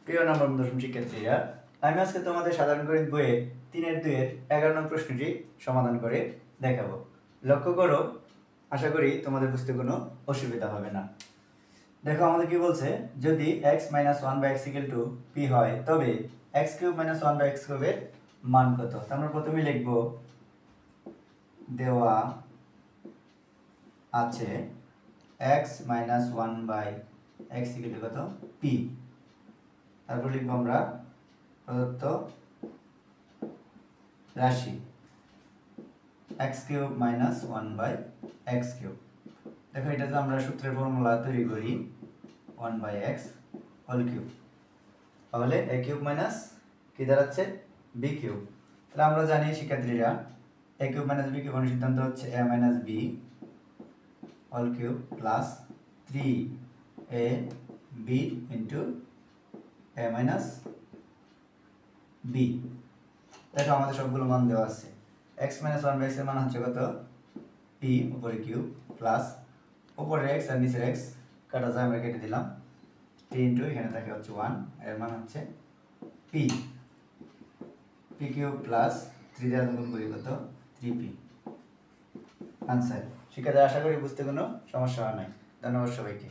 প্রিয় নবম দশম শিক্ষার্থীরা, আমি আজকে তোমাদের সাধারণ গণিত বইয়ে 3-2 11 নং প্রশ্নটি সমাধান করে দেখাবো। লক্ষ্য করো, আশা করি তোমাদের বুঝতে কোনো অসুবিধা হবে না। দেখো আমাদের কি বলছে, যদি x - 1/x = p হয় তবে x³ - 1/x³ এর মান কত? আমরা প্রথমে লিখব দেওয়া আছে x - 1/x = কত? p। তারপর লিখব আমরা প্রদত্ত রাশি x³ - 1/x³। দেখো এটা যে আমরা সূত্রের ফর্মুলা তৈরি করি 1/x হোল কিউব, তাহলে a³ মাইনাস কি দাঁড়াচ্ছে b³। তাহলে আমরা জানি শিক্ষার্থীরা a³ - b³ অনুসিদ্ধান্ত হচ্ছে a - b whole cube plus 3ab into a - b। দেখো আমাদের সবগুলো মান দেওয়া আছে। x - 1/x এর মান হচ্ছে কত? p উপরে কিউব প্লাস উপরে x আর নিচের x কাটা যায়, আমরা কেটে দিলাম। 3 ইনটু এখানে থাকে হচ্ছে 1, এর মান হচ্ছে p কিউব প্লাস 3 দিয়ে গুণ করি কত? 3p। আনসার। শিক্ষার্থীরা আশা করি বুঝতে কোনো সমস্যা হয় নাই। ধন্যবাদ সবাইকে।